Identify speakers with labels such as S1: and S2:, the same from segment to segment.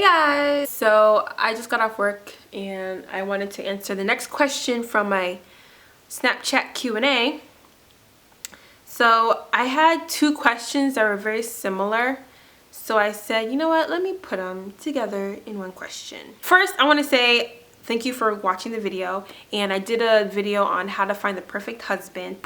S1: guys! So I just got off work and I wanted to answer the next question from my Snapchat Q&A. So I had two questions that were very similar. So I said, you know what, let me put them together in one question. First, I want to say thank you for watching the video. And I did a video on how to find the perfect husband.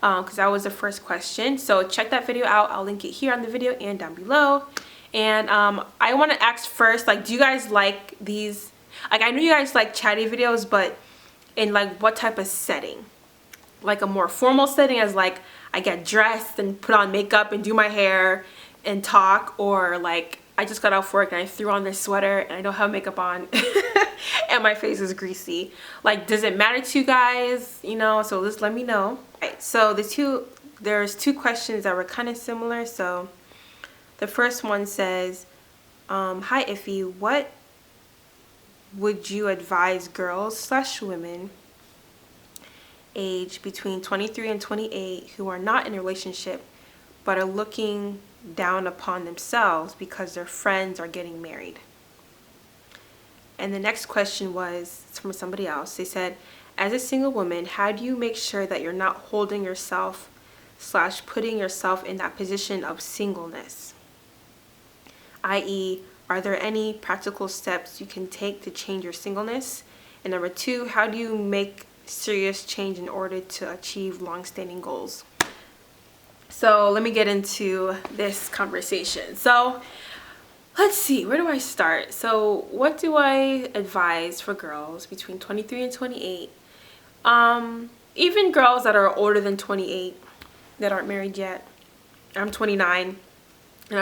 S1: Because that was the first question. So check that video out. I'll link it here on the video and down below. And I want to ask first, like, do you guys like these? Like, I know you guys like chatty videos, but in like what type of setting? Like a more formal setting, as like I get dressed and put on makeup and do my hair and talk, or like I just got off work and I threw on this sweater and I don't have makeup on and my face is greasy. Like, does it matter to you guys? You know, so just let me know. Alright, so there's two questions that were kind of similar. So the first one says, hi Ify, what would you advise girls/women age between 23 and 28 who are not in a relationship but are looking down upon themselves because their friends are getting married? And the next question was from somebody else. They said, as a single woman, how do you make sure that you're not holding yourself / putting yourself in that position of singleness? I.e., are there any practical steps you can take to change your singleness? And number two, how do you make serious change in order to achieve long-standing goals? So let me get into this conversation. So let's see, where do I start? So what do I advise for girls between 23 and 28? Even girls that are older than 28 that aren't married yet. I'm 29 and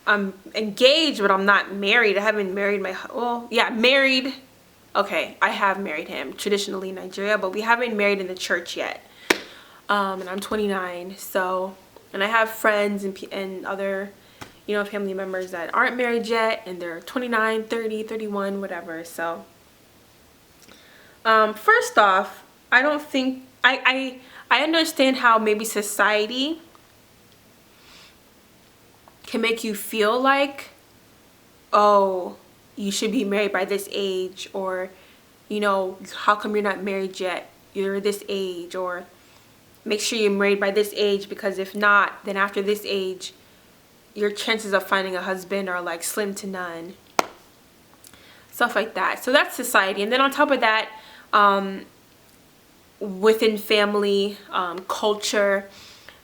S1: I'm engaged, but I'm not married. I haven't married married. Okay, I have married him traditionally in Nigeria, but we haven't married in the church yet. And I'm 29, so, and I have friends and other, you know, family members that aren't married yet, and they're 29, 30, 31, whatever. So first off, I don't think I understand how maybe society can make you feel like, oh, you should be married by this age, or, you know, how come you're not married yet? You're this age, or make sure you're married by this age, because if not, then after this age, your chances of finding a husband are like slim to none. Stuff like that. So that's society. And then on top of that, within family, culture,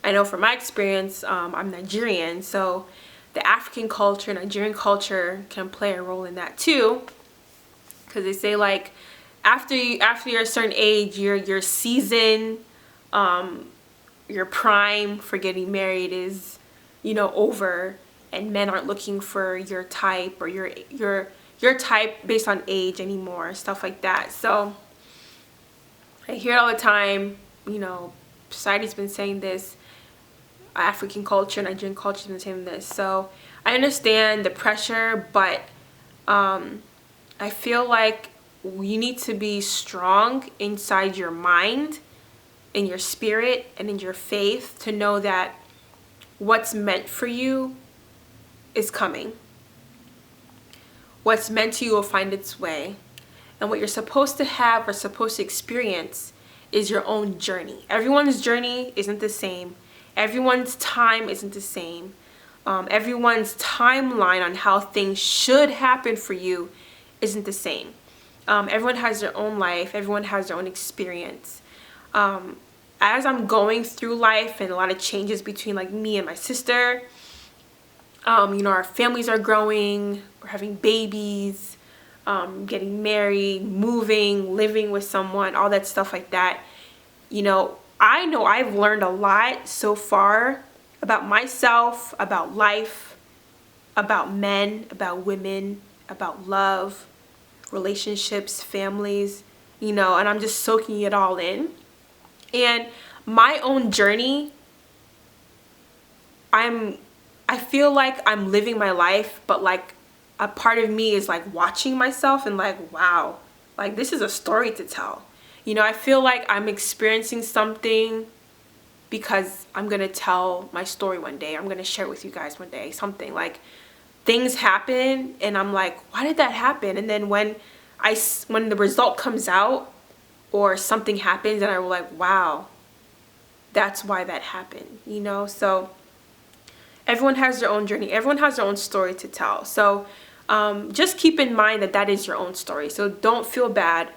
S1: I know from my experience, I'm Nigerian, so the African culture, Nigerian culture can play a role in that too, because they say like after you're a certain age, your season, your prime for getting married is, you know, over, and men aren't looking for your type or your type based on age anymore, stuff like that. So I hear it all the time, you know, society's been saying this, African culture, Nigerian culture has been saying this. So I understand the pressure, but I feel like you need to be strong inside your mind, in your spirit, and in your faith to know that what's meant for you is coming. What's meant to you will find its way. And what you're supposed to have or supposed to experience is your own journey. Everyone's journey isn't the same. Everyone's time isn't the same. Everyone's timeline on how things should happen for you isn't the same. Everyone has their own life. Everyone has their own experience. As I'm going through life and a lot of changes between like me and my sister, you know, our families are growing, we're having babies, getting married, moving, living with someone, all that stuff like that. You know I've learned a lot so far about myself, about life, about men, about women, about love, relationships, families, you know, and I'm just soaking it all in. And my own journey, I feel like I'm living my life, but like a part of me is like watching myself and like, wow, like this is a story to tell. You know, I feel like I'm experiencing something because I'm going to tell my story one day. I'm going to share it with you guys one day. Something like things happen and I'm like, why did that happen? And then when the result comes out or something happens and I'm like, wow, that's why that happened, you know? So everyone has their own journey. Everyone has their own story to tell. So just keep in mind that that is your own story. So don't feel bad,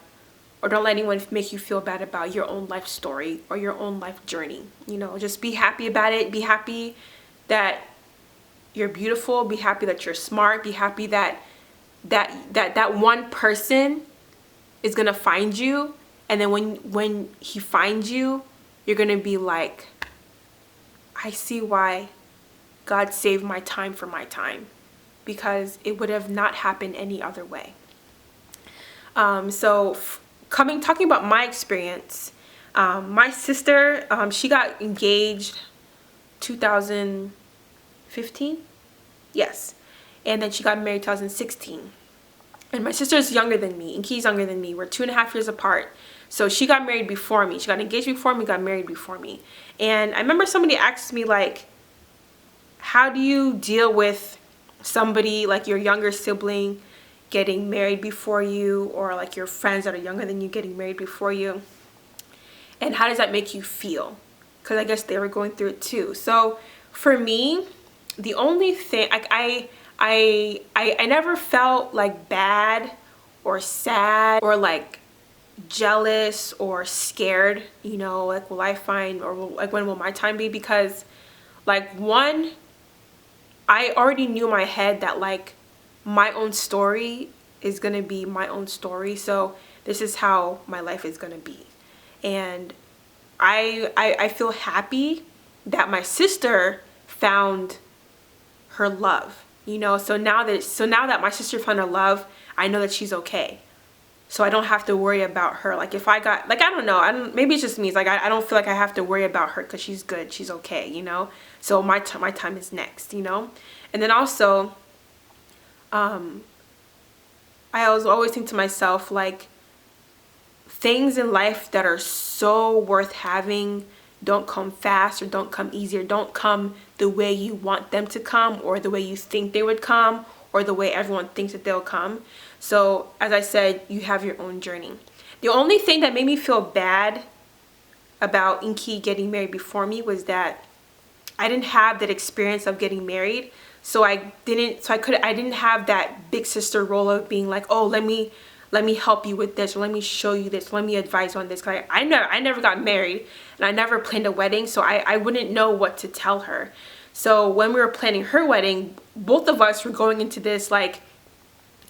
S1: or don't let anyone make you feel bad about your own life story or your own life journey. You know, just be happy about it. Be happy that you're beautiful. Be happy that you're smart. Be happy that one person is gonna find you, and then when he finds you, you're gonna be like, I see why God saved my time for my time, because it would have not happened any other way. Talking about my experience, my sister, she got engaged 2015, yes, and then she got married 2016. And my sister's younger than me, and Key's younger than me. We're 2.5 years apart. So she got married before me. She got engaged before me, got married before me. And I remember somebody asked me, like, how do you deal with somebody like your younger sibling getting married before you, or like your friends that are younger than you getting married before you? And how does that make you feel? Because I guess they were going through it too. So for me, the only thing, I never felt like bad or sad or like jealous or scared, you know, like will I find, or like when will my time be? Because like, one, I already knew in my head that like my own story is gonna be my own story. So this is how my life is gonna be. And I feel happy that my sister found her love, you know. So now that my sister found her love, I know that she's okay. So I don't have to worry about her. Like if I got, like, I don't know, maybe it's just me. It's like I don't feel like I have to worry about her because she's good, she's okay, you know. So my time is next, you know. And then also, I always think to myself, like, things in life that are so worth having don't come fast, or don't come easy, or don't come the way you want them to come, or the way you think they would come, or the way everyone thinks that they'll come. So as I said, you have your own journey. The only thing that made me feel bad about Inky getting married before me was that I didn't have that experience of getting married. So I didn't have that big sister role of being like, oh, let me help you with this, or let me show you this, let me advise on this. Cause I never got married, and I never planned a wedding, so I wouldn't know what to tell her. So when we were planning her wedding, both of us were going into this like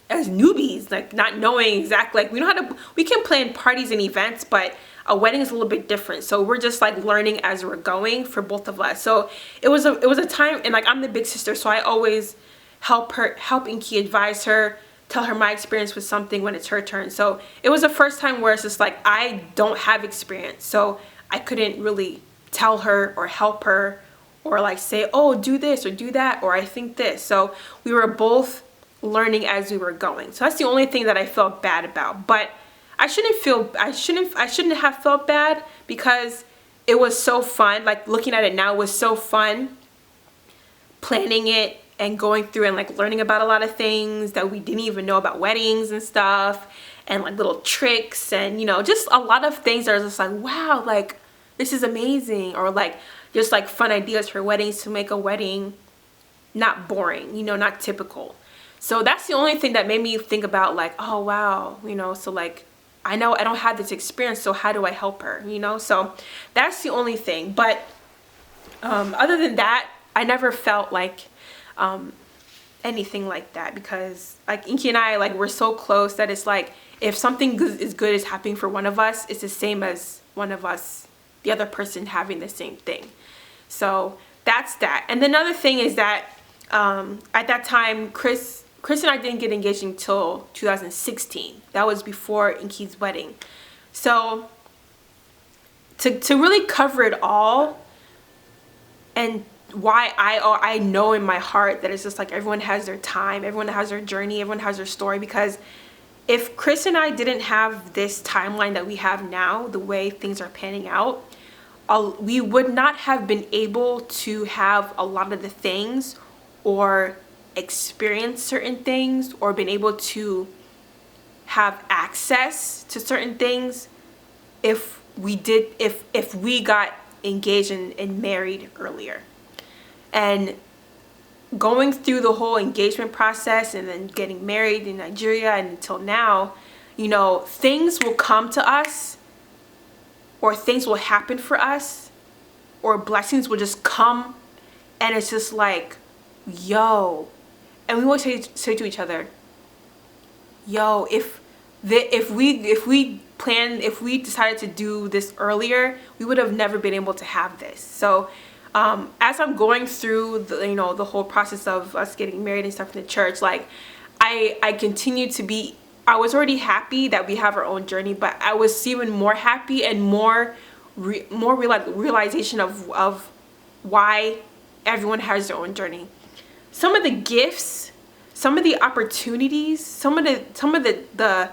S1: as newbies, like not knowing exactly, like we can plan parties and events, but a wedding is a little bit different. So we're just like learning as we're going for both of us. So it was a time, and like I'm the big sister, so I always help Inky, advise her, tell her my experience with something when it's her turn. So it was the first time where it's just like I don't have experience, so I couldn't really tell her or help her, or like say, oh, do this or do that, or I think this. So we were both learning as we were going. So that's the only thing that I felt bad about. But I shouldn't have felt bad, because it was so fun. Like looking at it now, it was so fun planning it and going through and like learning about a lot of things that we didn't even know about weddings and stuff, and like little tricks, and you know, just a lot of things that are just like, wow, like this is amazing. Or like just like fun ideas for weddings to make a wedding not boring, you know, not typical. So that's the only thing that made me think about like, oh wow, you know, so like I know I don't have this experience, so how do I help her, you know? So that's the only thing. But other than that, I never felt like anything like that, because like Inky and I, like, we're so close that it's like if something good is happening for one of us, it's the same as one of us, the other person, having the same thing. So that's that. And another thing is that at that time, Chris and I didn't get engaged until 2016. That was before Inky's wedding. So to really cover it all, and why I know in my heart that it's just like everyone has their time, everyone has their journey, everyone has their story. Because if Chris and I didn't have this timeline that we have now, the way things are panning out, we would not have been able to have a lot of the things or experience certain things or been able to have access to certain things if we got engaged and married earlier. And going through the whole engagement process and then getting married in Nigeria and until now, you know, things will come to us, or things will happen for us, or blessings will just come, and it's just like, yo. And we always say to each other, yo, if we decided to do this earlier, we would have never been able to have this. So as I'm going through the whole process of us getting married and stuff in the church, like I continue to be, I was already happy that we have our own journey, but I was even more happy and more realization of why everyone has their own journey. Some of the gifts, some of the opportunities, some of the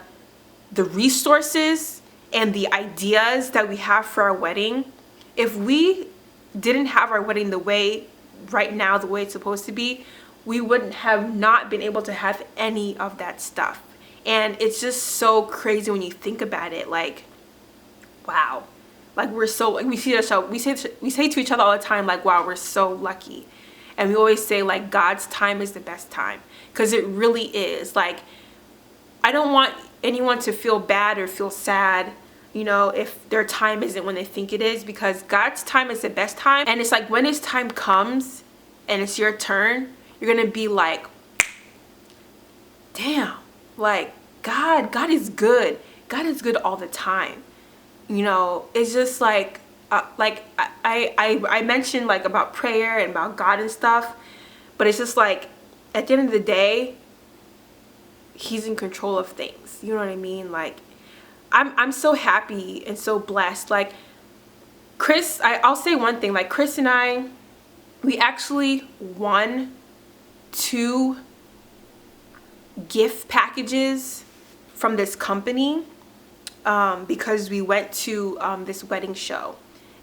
S1: resources and the ideas that we have for our wedding, if we didn't have our wedding the way it's supposed to be, we wouldn't have not been able to have any of that stuff. And it's just so crazy when you think about it. Like, wow, like we're so, like we say to each other all the time, like, wow, we're so lucky. And we always say, like, God's time is the best time, because it really is. Like, I don't want anyone to feel bad or feel sad, you know, if their time isn't when they think it is, because God's time is the best time. And it's like when his time comes and it's your turn, you're gonna be like, damn, like God is good. God is good all the time. You know, it's just like I mentioned like about prayer and about God and stuff, but it's just like at the end of the day, he's in control of things. You know what I mean? Like I'm so happy and so blessed. Like Chris, I'll say one thing, like Chris and I, we actually won 2 gift packages from this company because we went to this wedding show,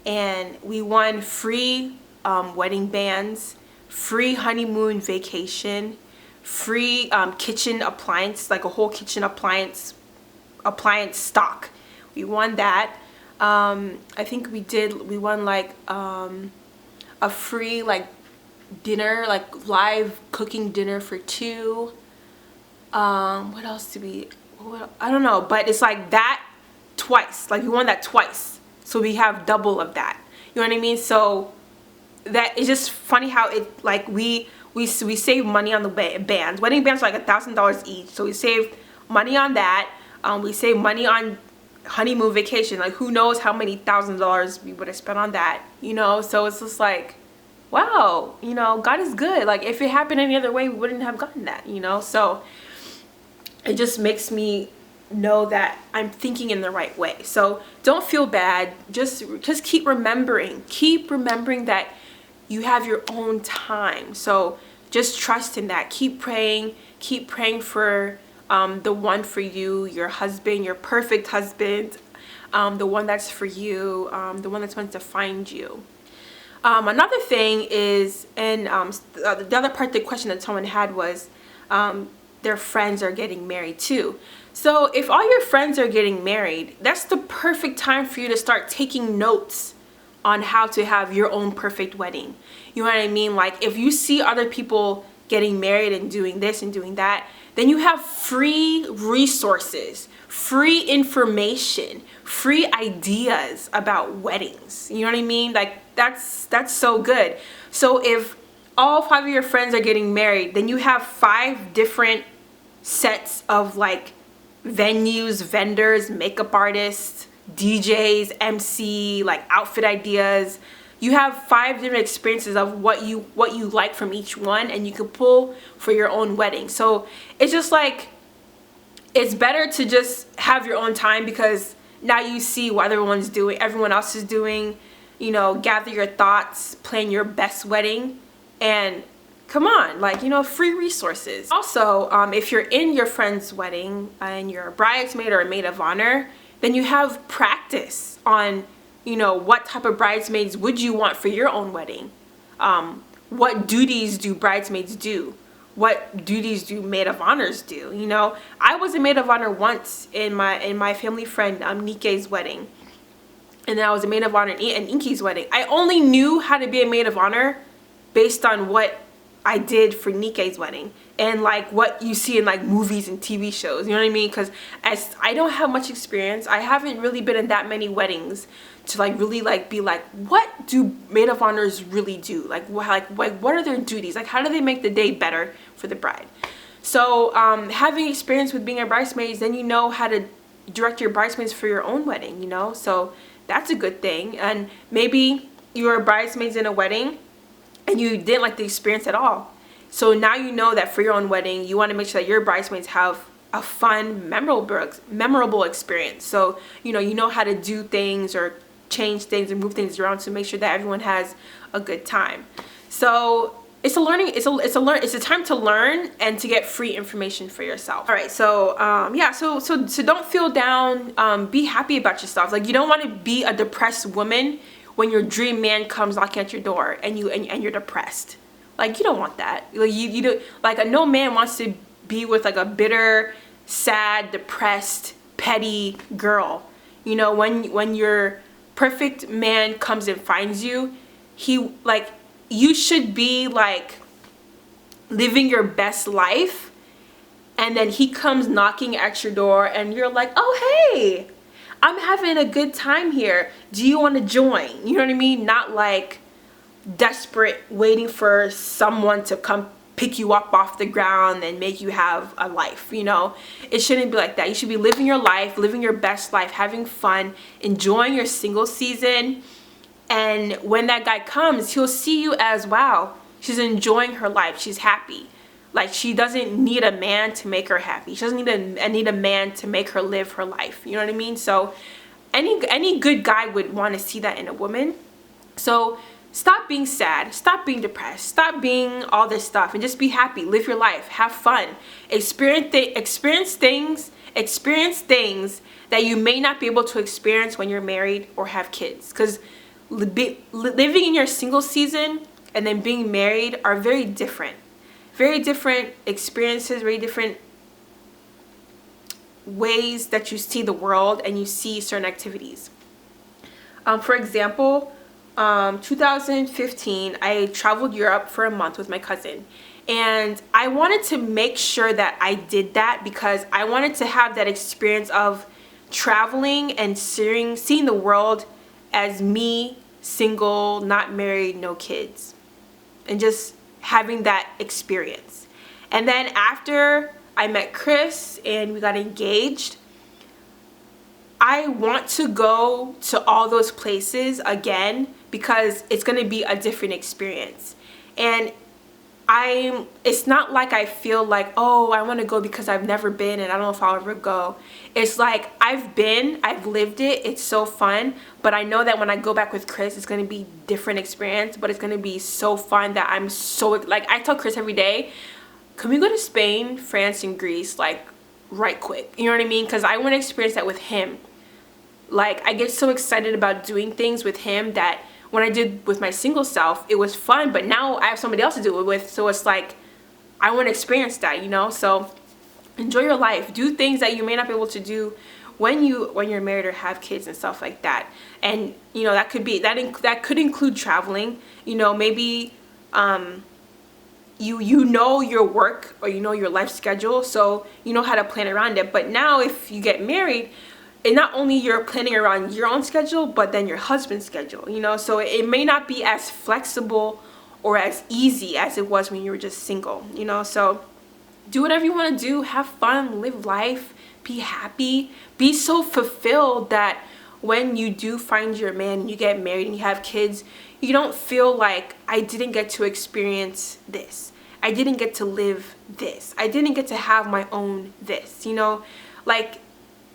S1: and we won free wedding bands, free honeymoon vacation, free kitchen appliance, like a whole kitchen appliance stock. We won that. I think we won like a free like dinner, like live cooking dinner for 2. What else did we, I don't know, but it's like that twice. Like we won that twice, so we have double of that. You know what I mean? So that is just funny how it, like we save money on the bands. Wedding bands are like $1,000 each, so we saved money on that. We saved money on honeymoon vacation. Like who knows how many $1,000s we would have spent on that, you know? So it's just like, wow, you know, God is good. Like if it happened any other way, we wouldn't have gotten that, you know? So it just makes me know that I'm thinking in the right way. So don't feel bad. Just keep remembering that you have your own time. So just trust in that. Keep praying for the one for you, your husband, your perfect husband, the one that's for you, the one that's meant to find you. Another thing is, and the other part of the question that someone had was their friends are getting married too. So if all your friends are getting married, that's the perfect time for you to start taking notes on how to have your own perfect wedding. You know what I mean? Like if you see other people getting married and doing this and doing that, then you have free resources, free information, free ideas about weddings. You know what I mean? Like that's so good. So if all 5 of your friends are getting married, then you have 5 different sets of like venues, vendors, makeup artists, DJs, MC, like outfit ideas. You have 5 different experiences of what you like from each one, and you can pull for your own wedding. So it's just like, it's better to just have your own time, because now you see what everyone else is doing, you know, gather your thoughts, plan your best wedding, and come on, like, you know, free resources. Also, if you're in your friend's wedding and you're a bridesmaid or a maid of honor, then you have practice on you know, what type of bridesmaids would you want for your own wedding? What duties do bridesmaids do? What duties do maid of honors do? You know, I was a maid of honor once in my family friend Nike's wedding, and then I was a maid of honor in Inky's wedding. I only knew how to be a maid of honor based on what I did for Nike's wedding and like what you see in like movies and TV shows, you know what I mean? Because as I don't have much experience, I haven't really been in that many weddings to like really like be like, what do maid of honors really do? Like what are their duties? Like how do they make the day better for the bride? So having experience with being a bridesmaid, then you know how to direct your bridesmaids for your own wedding, you know? So that's a good thing. And maybe you were bridesmaids in a wedding and you didn't like the experience at all. So now you know that for your own wedding, you want to make sure that your bridesmaids have a fun, memorable experience. So, you know how to do things or change things and move things around to make sure that everyone has a good time. So it's a time to learn and to get free information for yourself. All right, so yeah, so don't feel down. Be happy about yourself. Like you don't want to be a depressed woman when your dream man comes knocking at your door and you're depressed. Like you don't want that. Like you do, like no man wants to be with like a bitter, sad, depressed, petty girl. You know, when your perfect man comes and finds you, you should be like living your best life, and then he comes knocking at your door and you're like, oh hey, I'm having a good time here, do you want to join? You know what I mean? Not like desperate waiting for someone to come pick you up off the ground and make you have a life. You know, it shouldn't be like that. You should be living your life, living your best life, having fun, enjoying your single season. And when that guy comes, he'll see you as, wow, she's enjoying her life, she's happy. Like she doesn't need a man to make her happy. She doesn't need a man to make her live her life. You know what I mean? So any good guy would want to see that in a woman. So stop being sad, stop being depressed, stop being all this stuff, and just be happy. Live your life, have fun, experience things that you may not be able to experience when you're married or have kids. Because living in your single season and then being married are very different experiences, very different ways that you see the world and you see certain activities. For example, 2015, I traveled Europe for a month with my cousin, and I wanted to make sure that I did that because I wanted to have that experience of traveling and seeing the world as me, single, not married, no kids, and just having that experience. And then after I met Chris and we got engaged, I want to go to all those places again because it's going to be a different experience. And it's not like I feel like, oh, I want to go because I've never been and I don't know if I'll ever go. It's like I've lived it, it's so fun, but I know that when I go back with Chris, it's going to be different experience, but it's going to be so fun that I'm so, like, I tell Chris every day, can we go to Spain, France, and Greece, like, right quick? You know what I mean? Because I want to experience that with him. Like, I get so excited about doing things with him that when I did with my single self, it was fun, but now I have somebody else to do it with, so it's like, I want to experience that, you know? So enjoy your life. Do things that you may not be able to do when you're married or have kids and stuff like that. And, you know, that could include traveling. You know, maybe you know your work or you know your life schedule, so you know how to plan around it. But now if you get married, and not only you're planning around your own schedule, but then your husband's schedule, you know? So it may not be as flexible or as easy as it was when you were just single, you know? So do whatever you want to do, have fun, live life, be happy, be so fulfilled that when you do find your man and you get married and you have kids, you don't feel like, I didn't get to experience this, I didn't get to live this, I didn't get to have my own this, you know? Like,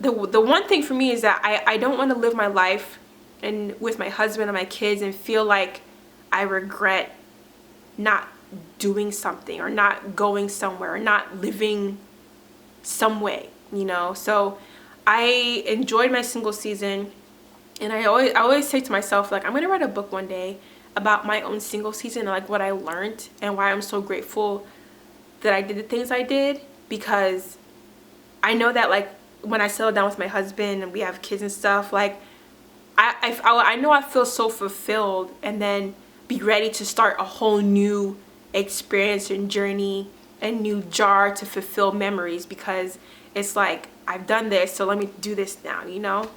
S1: the one thing for me is that I don't want to live my life and with my husband and my kids and feel like I regret not doing something or not going somewhere or not living some way, you know? So I enjoyed my single season, And I always say to myself, like, I'm gonna write a book one day about my own single season and like what I learned and why I'm so grateful that I did the things I did, because I know that like when I settle down with my husband and we have kids and stuff, like I know I feel so fulfilled, and then be ready to start a whole new experience and journey, a new jar to fulfill memories, because it's like I've done this, so let me do this now, you know.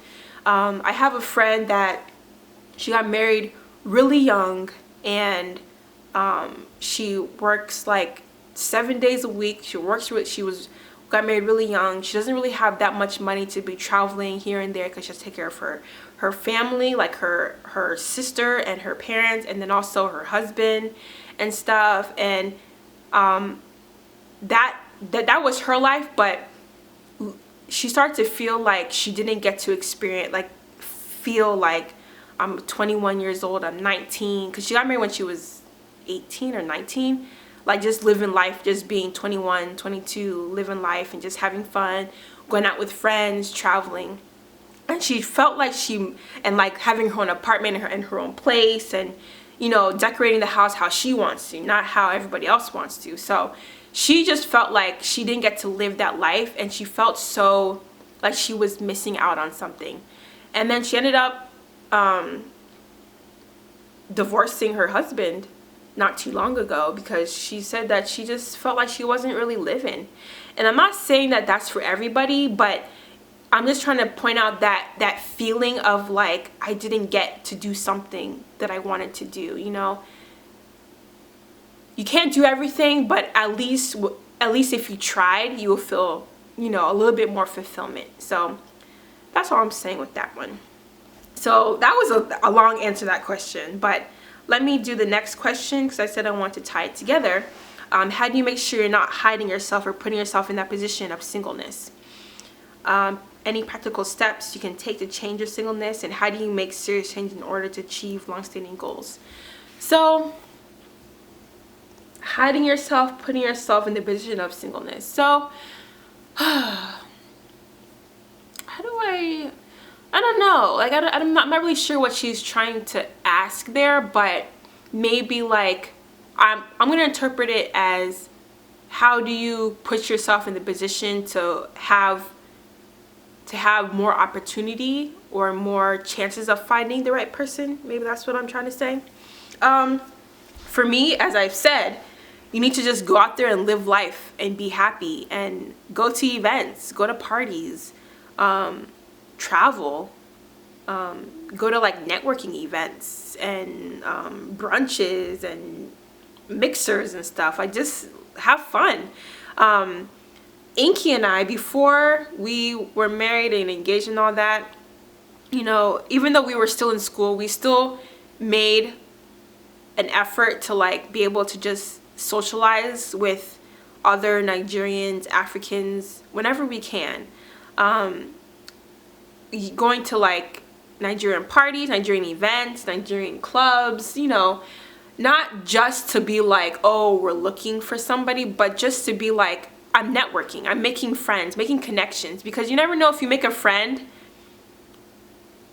S1: I have a friend that she got married really young, and she works like 7 days a week. She got married really young. She doesn't really have that much money to be traveling here and there, because she has to take care of her family, like her sister and her parents, and then also her husband and stuff. And that was her life, but she started to feel like she didn't get to experience, like feel like I'm 21 years old, I'm 19, because she got married when she was 18 or 19, like just living life, just being 21, 22, living life and just having fun, going out with friends, traveling. And she felt like and like having her own apartment and her own place, and, you know, decorating the house how she wants to, not how everybody else wants to. So she just felt like she didn't get to live that life, and she felt so like she was missing out on something. And then she ended up divorcing her husband not too long ago, because she said that she just felt like she wasn't really living. And I'm not saying that that's for everybody, but I'm just trying to point out that feeling of like I didn't get to do something that I wanted to do, you know. You can't do everything, but at least if you tried, you will feel, you know, a little bit more fulfillment. So that's all I'm saying with that one. So that was a long answer to that question, but let me do the next question, because I said I want to tie it together. How do you make sure you're not hiding yourself or putting yourself in that position of singleness? Any practical steps you can take to change your singleness, and how do you make serious change in order to achieve long-standing goals? So, hiding yourself, putting yourself in the position of singleness. So, how do I don't know. Like, I'm not really sure what she's trying to ask there, but maybe like I'm going to interpret it as, how do you put yourself in the position to have more opportunity or more chances of finding the right person? Maybe that's what I'm trying to say. For me, as I've said, you need to just go out there and live life and be happy and go to events, go to parties, travel, go to like networking events and brunches and mixers and stuff. Like, just have fun. Inky and I, before we were married and engaged and all that, you know, even though we were still in school, we still made an effort to like be able to just socialize with other Nigerians, Africans, whenever we can. Going to like Nigerian parties, Nigerian events, Nigerian clubs, you know, not just to be like, oh, we're looking for somebody, but just to be like, I'm networking, I'm making friends, making connections, because you never know, if you make a friend,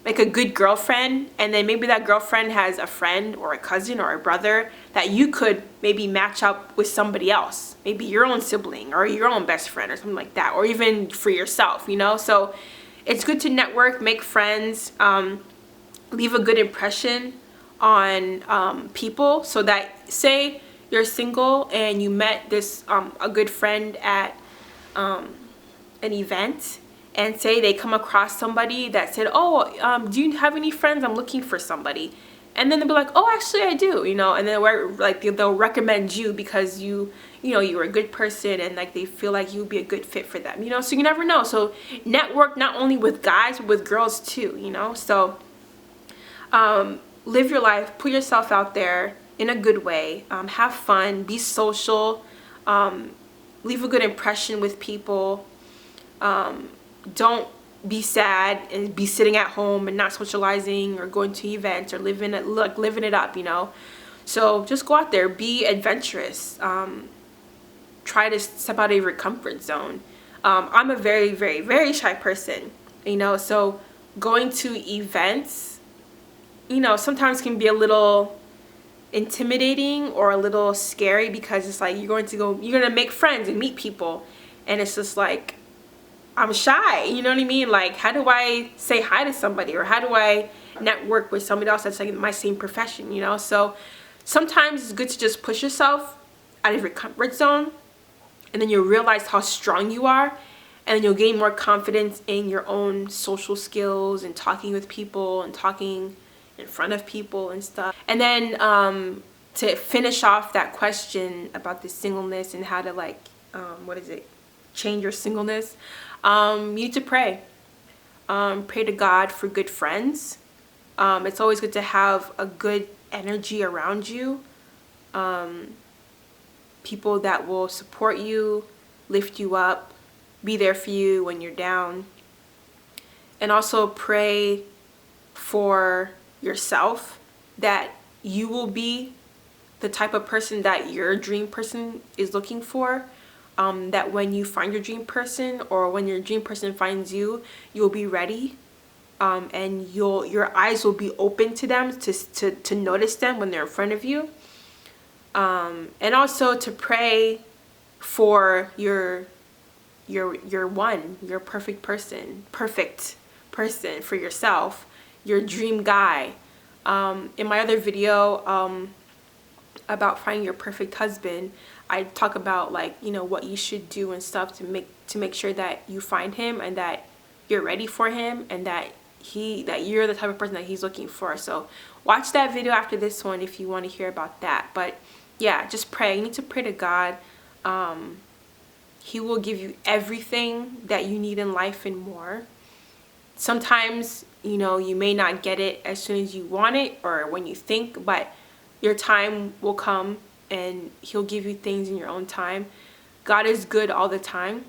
S1: like a good girlfriend, and then maybe that girlfriend has a friend or a cousin or a brother that you could maybe match up with somebody else, maybe your own sibling or your own best friend or something like that, or even for yourself, you know. So it's good to network, make friends, leave a good impression on people, so that, say you're single and you met this a good friend at an event, and say they come across somebody that said, oh, do you have any friends? I'm looking for somebody. And then they'll be like, oh, actually I do, you know, and then they'll recommend you because you know, you were a good person, and like they feel like you would be a good fit for them, you know. So you never know. So network not only with guys, but with girls too, you know. So live your life, put yourself out there in a good way, have fun, be social, leave a good impression with people. Don't be sad and be sitting at home and not socializing or going to events or living it up, you know. So just go out there, be adventurous, try to step out of your comfort zone. I'm a very, very, very shy person, you know, so going to events, you know, sometimes can be a little intimidating or a little scary, because it's like you're going to make friends and meet people, and it's just like, I'm shy, you know what I mean? Like, how do I say hi to somebody, or how do I network with somebody else that's like in my same profession, you know? So sometimes it's good to just push yourself out of your comfort zone, and then you'll realize how strong you are, and then you'll gain more confidence in your own social skills and talking with people and talking in front of people and stuff. And then to finish off that question about the singleness and how to, like, change your singleness, you need to pray. Pray to God for good friends. It's always good to have a good energy around you. People that will support you, lift you up, be there for you when you're down. And also pray for yourself, that you will be the type of person that your dream person is looking for. That when you find your dream person, or when your dream person finds you, you'll be ready, and your eyes will be open to them, to notice them when they're in front of you. And also to pray for your perfect person for yourself, your dream guy. In my other video about finding your perfect husband, I talk about, like, you know, what you should do and stuff to make sure that you find him, and that you're ready for him, and that you're the type of person that he's looking for. So watch that video after this one if you want to hear about that. But yeah, just pray. You need to pray to God. He will give you everything that you need in life and more. Sometimes, you know, you may not get it as soon as you want it or when you think, but your time will come, and he'll give you things in your own time. God is good all the time.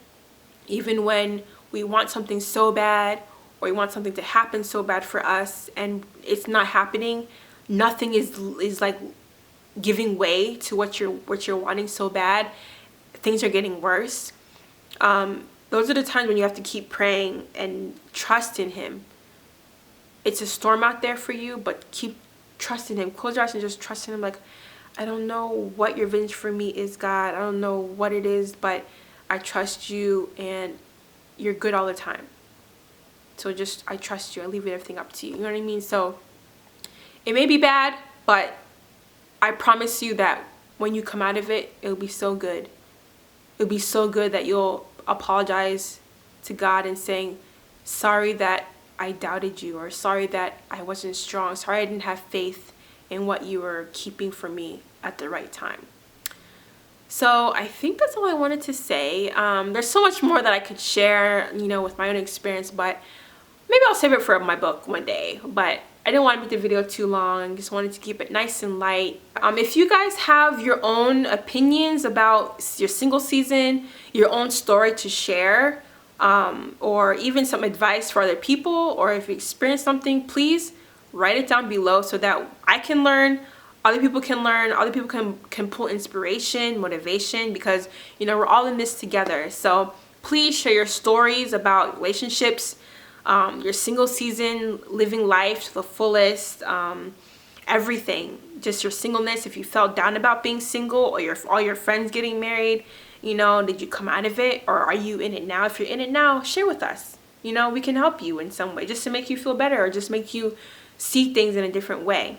S1: Even when we want something so bad, or we want something to happen so bad for us and it's not happening, nothing is like giving way to what you're wanting so bad. Things are getting worse. Those are the times when you have to keep praying and trust in him. It's a storm out there for you, but keep trusting him. Close your eyes and just trust in him. Like, I don't know what your vision for me is, God. I don't know what it is, but I trust you, and you're good all the time. So I trust you. I leave everything up to you. You know what I mean? So it may be bad, but I promise you that when you come out of it, it'll be so good. It'll be so good that you'll apologize to God and saying, sorry that I doubted you, or sorry that I wasn't strong, sorry I didn't have faith in what you were keeping from me at the right time. So I think that's all I wanted to say. There's so much more that I could share, you know, with my own experience, but maybe I'll save it for my book one day. But I didn't want to make the video too long. Just wanted to keep it nice and light. If you guys have your own opinions about your single season, your own story to share, or even some advice for other people, or if you experienced something, please write it down below so that I can learn, other people can learn, other people can pull inspiration, motivation, because, you know, we're all in this together. So please share your stories about relationships, your single season, living life to the fullest, everything. Just your singleness, if you felt down about being single, or all your friends getting married, you know, did you come out of it, or are you in it now? If you're in it now, share with us. You know, we can help you in some way, just to make you feel better, or just make you see things in a different way.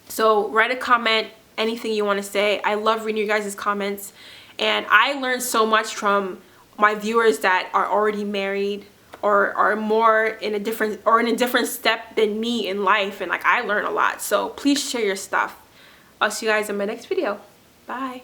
S1: So write a comment, anything you want to say. I love reading your guys' comments, and I learned so much from my viewers that are already married, or are more in a different step than me in life, and like, I learn a lot. So please share your stuff. I'll see you guys in my next video. Bye.